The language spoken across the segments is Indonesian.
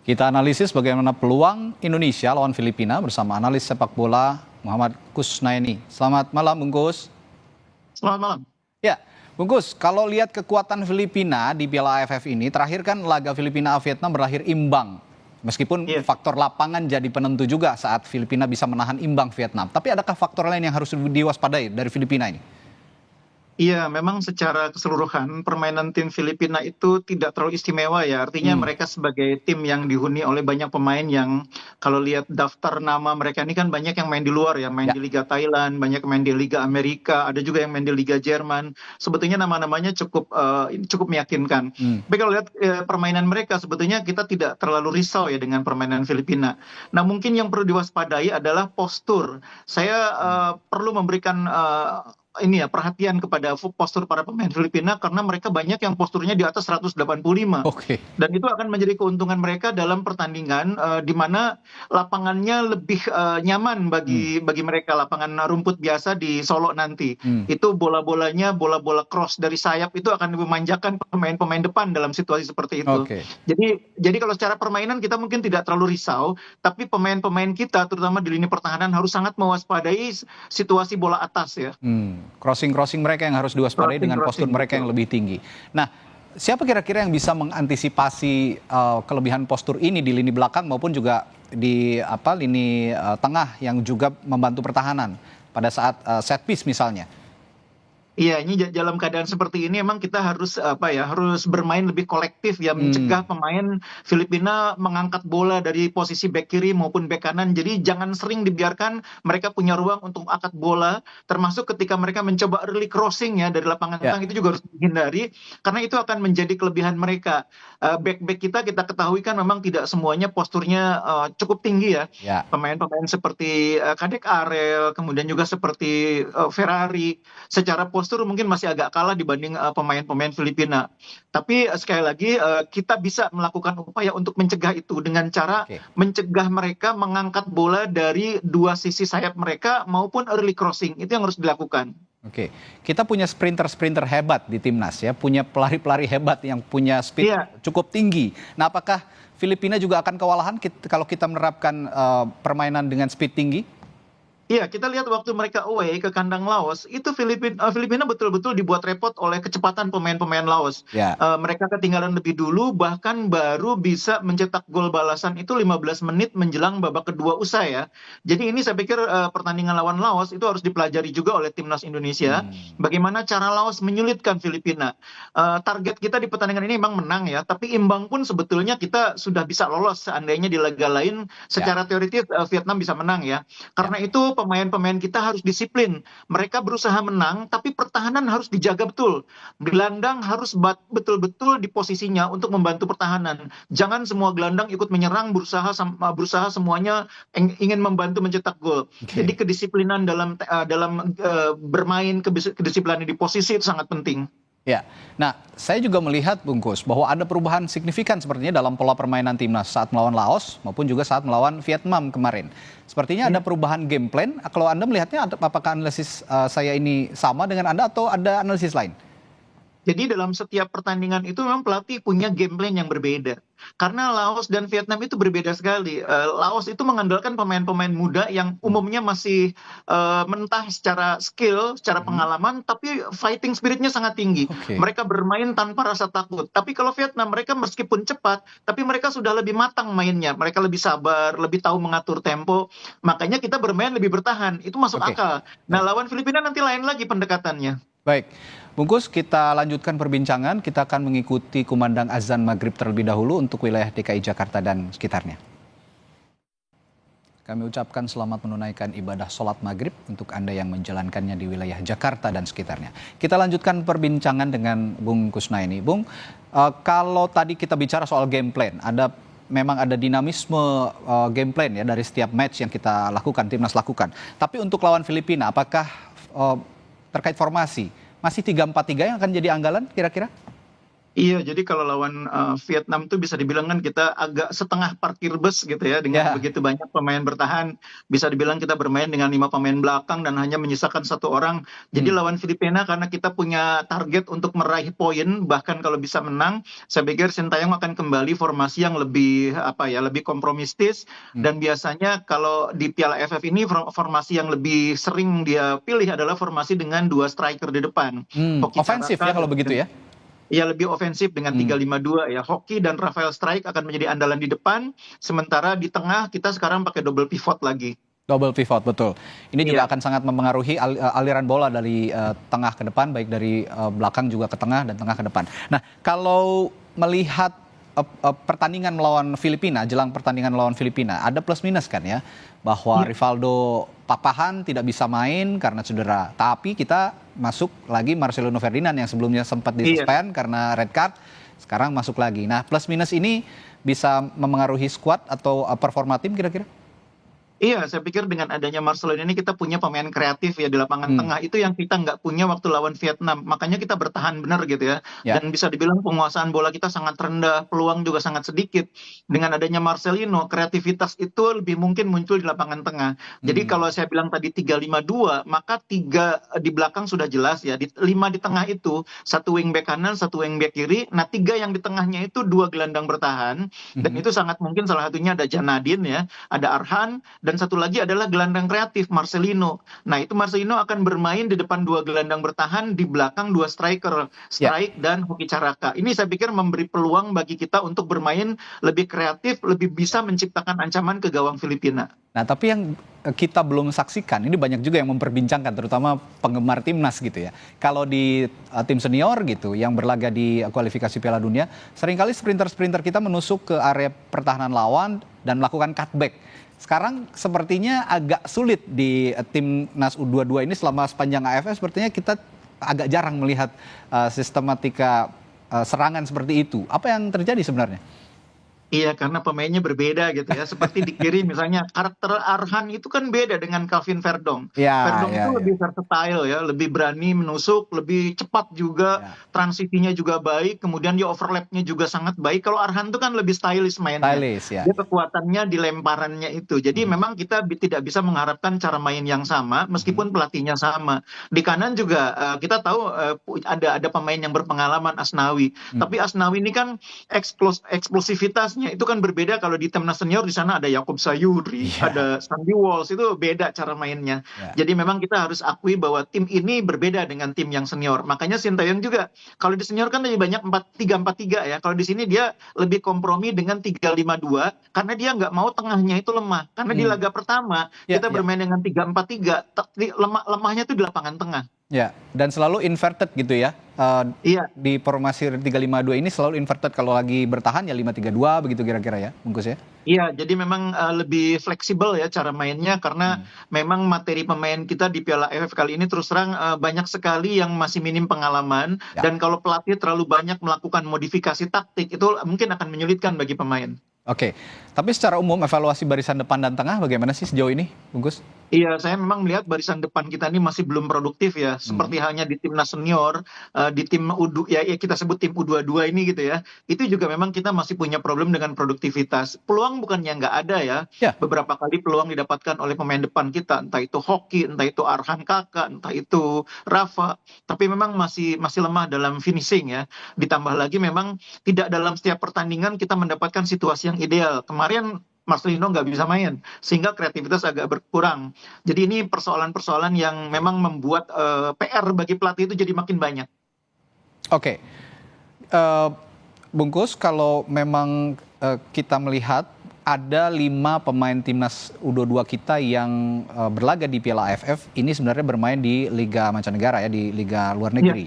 Kita analisis bagaimana peluang Indonesia lawan Filipina bersama analis sepak bola Muhammad Kusnaini. Selamat malam, Bung Kus. Selamat malam. Ya, Bung Kus, kalau lihat kekuatan Filipina di Piala AFF ini, terakhir kan laga Filipina-Vietnam berakhir imbang. Meskipun faktor lapangan jadi penentu juga saat Filipina bisa menahan imbang Vietnam. Tapi adakah faktor lain yang harus diwaspadai dari Filipina ini? Iya, memang secara keseluruhan permainan tim Filipina itu tidak terlalu istimewa ya. Artinya mereka sebagai tim yang dihuni oleh banyak pemain yang kalau lihat daftar nama mereka ini kan banyak yang main di luar ya. Main di Liga Thailand, banyak yang main di Liga Amerika, ada juga yang main di Liga Jerman. Sebetulnya nama-namanya cukup meyakinkan. Tapi kalau lihat permainan mereka sebetulnya kita tidak terlalu risau ya dengan permainan Filipina. Nah, mungkin yang perlu diwaspadai adalah postur. Saya perlu memberikan perhatian kepada postur para pemain Filipina karena mereka banyak yang posturnya di atas 185. Dan itu akan menjadi keuntungan mereka dalam pertandingan di mana lapangannya lebih nyaman bagi mereka, lapangan rumput biasa di Solo nanti. Itu bola-bolanya, bola-bola cross dari sayap itu akan memanjakan pemain-pemain depan dalam situasi seperti itu. Jadi kalau secara permainan kita mungkin tidak terlalu risau, tapi pemain-pemain kita terutama di lini pertahanan harus sangat mewaspadai situasi bola atas ya. Crossing mereka yang harus diwaspadai dengan postur mereka yang lebih tinggi. Nah, siapa kira-kira yang bisa mengantisipasi kelebihan postur ini di lini belakang maupun juga di lini tengah yang juga membantu pertahanan pada saat set piece misalnya? Iya, ini dalam keadaan seperti ini emang kita harus harus bermain lebih kolektif ya, mencegah pemain Filipina mengangkat bola dari posisi bek kiri maupun bek kanan. Jadi jangan sering dibiarkan mereka punya ruang untuk angkat bola, termasuk ketika mereka mencoba early crossing ya dari lapangan tengah itu juga harus dihindari karena itu akan menjadi kelebihan mereka. Bek-bek kita ketahui kan memang tidak semuanya posturnya cukup tinggi ya. Pemain-pemain seperti Kadek Arel, kemudian juga seperti Ferrari secara postur mungkin masih agak kalah dibanding pemain-pemain Filipina. Tapi sekali lagi kita bisa melakukan upaya untuk mencegah itu dengan cara mencegah mereka mengangkat bola dari dua sisi sayap mereka maupun early crossing. Itu yang harus dilakukan. Kita punya sprinter hebat di timnas ya, punya pelari-pelari hebat yang punya speed cukup tinggi. Nah, apakah Filipina juga akan kewalahan kalau kita menerapkan permainan dengan speed tinggi? Iya, kita lihat waktu mereka away ke kandang Laos, itu Filipina betul-betul dibuat repot oleh kecepatan pemain-pemain Laos. Mereka ketinggalan lebih dulu, bahkan baru bisa mencetak gol balasan itu 15 menit menjelang babak kedua usai ya. Jadi ini saya pikir pertandingan lawan Laos itu harus dipelajari juga oleh timnas Indonesia. Bagaimana cara Laos menyulitkan Filipina. Target kita di pertandingan ini memang menang ya, tapi imbang pun sebetulnya kita sudah bisa lolos seandainya di laga lain. Secara teoritis Vietnam bisa menang ya. Karena itu pemain-pemain kita harus disiplin. Mereka berusaha menang, tapi pertahanan harus dijaga betul. Gelandang harus betul-betul di posisinya untuk membantu pertahanan. Jangan semua gelandang ikut menyerang, berusaha semuanya ingin membantu mencetak gol. Jadi kedisiplinan dalam bermain, kedisiplinan di posisi itu sangat penting. Ya, nah saya juga melihat Bung Kus bahwa ada perubahan signifikan sepertinya dalam pola permainan timnas saat melawan Laos maupun juga saat melawan Vietnam kemarin. Sepertinya ada perubahan game plan. Kalau Anda melihatnya apakah analisis saya ini sama dengan Anda atau ada analisis lain? Jadi dalam setiap pertandingan itu memang pelatih punya game plan yang berbeda. Karena Laos dan Vietnam itu berbeda sekali. Laos itu mengandalkan pemain-pemain muda yang umumnya masih mentah secara skill, secara pengalaman, tapi fighting spiritnya sangat tinggi. Mereka bermain tanpa rasa takut. Tapi kalau Vietnam, mereka meskipun cepat, tapi mereka sudah lebih matang mainnya. Mereka lebih sabar, lebih tahu mengatur tempo. Makanya kita bermain lebih bertahan. Itu masuk akal. Nah, lawan Filipina nanti lain lagi pendekatannya. Baik, Bungkus, kita lanjutkan perbincangan. Kita akan mengikuti kumandang azan maghrib terlebih dahulu untuk wilayah DKI Jakarta dan sekitarnya. Kami ucapkan selamat menunaikan ibadah sholat maghrib untuk Anda yang menjalankannya di wilayah Jakarta dan sekitarnya. Kita lanjutkan perbincangan dengan Bung Kusnaini. Bung, kalau tadi kita bicara soal game plan, memang ada dinamisme game plan ya dari setiap match yang kita lakukan, timnas lakukan. Tapi untuk lawan Filipina, apakah terkait formasi, masih 3-4-3 yang akan jadi anggalan kira-kira? Iya, jadi kalau lawan Vietnam tuh bisa dibilang kan kita agak setengah parkir bus gitu ya, dengan Ya. begitu banyak pemain bertahan. Bisa dibilang kita bermain dengan 5 pemain belakang dan hanya menyisakan 1 orang. Jadi Hmm. lawan Filipina karena kita punya target untuk meraih poin, bahkan kalau bisa menang, saya pikir Sintayong akan kembali formasi yang lebih apa ya, lebih kompromistis. Hmm. Dan biasanya kalau di Piala AFF ini formasi yang lebih sering dia pilih adalah formasi dengan 2 striker di depan. Hoki Ofensif ya Caraka kalau begitu ya. ya lebih ofensif dengan Hmm. 3-5-2 ya. Hoki dan Rafael Strike akan menjadi andalan di depan, sementara di tengah kita sekarang pakai double pivot lagi. Double pivot, betul. Ini juga Iya, akan sangat mempengaruhi aliran bola dari tengah ke depan, baik dari belakang juga ke tengah dan tengah ke depan. Nah, kalau melihat pertandingan melawan Filipina, jelang pertandingan melawan Filipina, ada plus minus kan ya, bahwa iya, Rivaldo Papahan tidak bisa main karena cedera. Tapi kita masuk lagi Marcelino Ferdinand yang sebelumnya sempat iya. disuspend karena red card, sekarang masuk lagi. Nah, plus minus ini bisa memengaruhi squad atau performa tim kira-kira? Iya, saya pikir dengan adanya Marcelino ini kita punya pemain kreatif ya di lapangan Hmm, tengah. Itu yang kita nggak punya waktu lawan Vietnam. Makanya kita bertahan benar gitu ya. ya. Dan bisa dibilang penguasaan bola kita sangat rendah, peluang juga sangat sedikit. Dengan adanya Marcelino, kreativitas itu lebih mungkin muncul di lapangan tengah. Jadi Hmm. kalau saya bilang tadi 3-5-2, maka 3 di belakang sudah jelas ya. 5 di tengah itu, 1 wingback kanan, 1 wingback kiri. Nah, 3 yang di tengahnya itu 2 gelandang bertahan. Dan Mhm. itu sangat mungkin salah satunya ada Janadin ya, ada Arhan, dan satu lagi adalah gelandang kreatif Marcelino. Nah, itu Marcelino akan bermain di depan 2 gelandang bertahan, di belakang 2 striker, Ya. Strike dan Hoki Caraka. Ini saya pikir memberi peluang bagi kita untuk bermain lebih kreatif, lebih bisa menciptakan ancaman ke gawang Filipina. Nah, tapi yang kita belum saksikan, ini banyak juga yang memperbincangkan, terutama penggemar timnas gitu ya. Kalau di tim senior gitu, yang berlaga di kualifikasi Piala Dunia, seringkali sprinter-sprinter kita menusuk ke area pertahanan lawan dan melakukan cutback. Sekarang sepertinya agak sulit di timnas U22 ini selama sepanjang AFF, sepertinya kita agak jarang melihat sistematika serangan seperti itu. Apa yang terjadi sebenarnya? Iya, karena pemainnya berbeda gitu ya. Seperti di kiri misalnya, karakter Arhan itu kan beda dengan Calvin Verdong. Ya, Verdong itu ya, ya, lebih versatile ya, lebih berani menusuk, lebih cepat juga, ya. transisinya juga baik, kemudian dia overlapnya juga sangat baik. Kalau Arhan itu kan lebih stylish mainnya. Stylish ya. Dia kekuatannya di lemparannya itu. Jadi Mhm. memang kita tidak bisa mengharapkan cara main yang sama, Mhm. meskipun pelatihnya sama. Di kanan juga kita tahu ada pemain yang berpengalaman, Asnawi. Hmm. Tapi Asnawi ini kan eksplosivitasnya itu kan berbeda. Kalau di timnas senior di sana ada Yakub Sayuri, Iya. ada Sandy Walsh, itu beda cara mainnya. Ya. Jadi memang kita harus akui bahwa tim ini berbeda dengan tim yang senior. Makanya Sintayong juga kalau di senior kan lebih banyak 4-3-4-3 ya. Kalau di sini dia lebih kompromi dengan 3-5-2 karena dia nggak mau tengahnya itu lemah. Karena di Hmm. laga pertama Ya, kita ya. bermain dengan 3-4-3, lemahnya itu di lapangan tengah. Ya, dan selalu inverted gitu ya. Iya, Di formasi 3-5-2 ini selalu inverted, kalau lagi bertahan ya 5-3-2 begitu kira-kira ya, Bungkus ya. iya, jadi memang lebih fleksibel ya cara mainnya karena Hmm. memang materi pemain kita di Piala AFF kali ini terus terang banyak sekali yang masih minim pengalaman Ya. dan kalau pelatih terlalu banyak melakukan modifikasi taktik itu mungkin akan menyulitkan bagi pemain. Oke, tapi secara umum evaluasi barisan depan dan tengah bagaimana sih sejauh ini, Bungkus? Iya, saya memang melihat barisan depan kita ini masih belum produktif ya. Hmm. Seperti halnya di timnas senior, di tim ya kita sebut tim U22 ini gitu ya. Itu juga memang kita masih punya problem dengan produktivitas. Peluang bukannya nggak ada ya. Ya. Beberapa kali peluang didapatkan oleh pemain depan kita, entah itu Hoki, entah itu Arhan Kakak, entah itu Rafa. Tapi memang masih lemah dalam finishing ya. Ditambah lagi memang tidak dalam setiap pertandingan kita mendapatkan situasi yang ideal. Kemarin Marcelino nggak bisa main, sehingga kreativitas agak berkurang. Jadi ini persoalan-persoalan yang memang membuat PR bagi pelatih itu jadi makin banyak. Oke, Eh, Bungkus, kalau memang kita melihat ada 5 pemain timnas U22 kita yang berlaga di Piala AFF, ini sebenarnya bermain di Liga Mancanegara ya, di Liga luar Iya. negeri.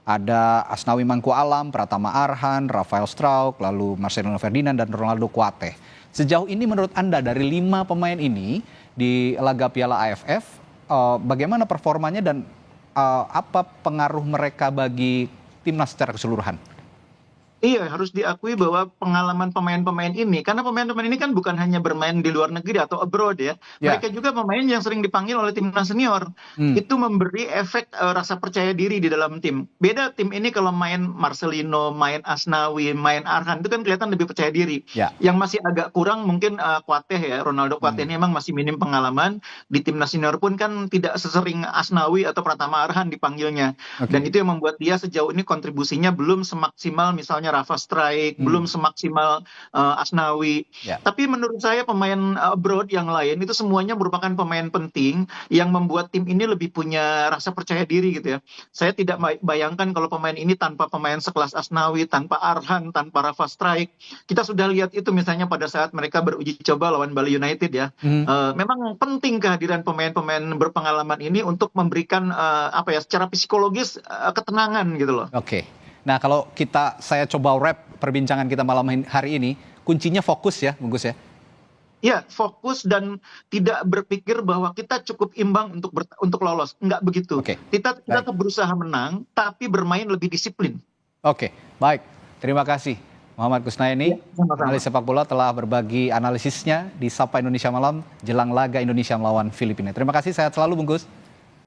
Ada Asnawi Mangku Alam, Pratama Arhan, Rafael Strauch, lalu Marcelino Ferdinand dan Ronaldo Kuate. Sejauh ini menurut Anda dari 5 pemain ini di laga Piala AFF, bagaimana performanya dan apa pengaruh mereka bagi timnas secara keseluruhan? Iya, harus diakui bahwa pengalaman pemain-pemain ini, karena pemain-pemain ini kan bukan hanya bermain di luar negeri atau abroad ya, Ya. mereka juga pemain yang sering dipanggil oleh timnas senior. Hmm. Itu memberi efek rasa percaya diri di dalam tim. Beda tim ini kalau main Marcelino, main Asnawi, main Arhan, itu kan kelihatan lebih percaya diri. Ya. Yang masih agak kurang mungkin Kuateh ya, Ronaldo Kuateh ini emang masih minim pengalaman. Di timnas senior pun kan tidak sesering Asnawi atau Pratama Arhan dipanggilnya. Dan Oke. itu yang membuat dia sejauh ini kontribusinya belum semaksimal misalnya Rafa Strike, belum semaksimal Asnawi. Ya. Tapi menurut saya pemain abroad yang lain itu semuanya merupakan pemain penting yang membuat tim ini lebih punya rasa percaya diri gitu ya. Saya tidak bayangkan kalau pemain ini tanpa pemain sekelas Asnawi, tanpa Arhan, tanpa Rafa Strike. Kita sudah lihat itu misalnya pada saat mereka beruji coba lawan Bali United ya. Memang penting kehadiran pemain-pemain berpengalaman ini untuk memberikan secara psikologis ketenangan gitu loh. Oke. Nah, kalau saya coba wrap perbincangan kita malam hari ini, kuncinya fokus ya, Bung Gus ya. Ya, fokus dan tidak berpikir bahwa kita cukup imbang untuk lolos. Enggak begitu. Oke. Kita Baik. tetap berusaha menang, tapi bermain lebih disiplin. Oke, baik. Terima kasih Muhammad Kusnaini, Ya, sama-sama. analis sepak bola, telah berbagi analisisnya di Sapa Indonesia Malam jelang laga Indonesia melawan Filipina. Terima kasih, sehat selalu Bung Gus.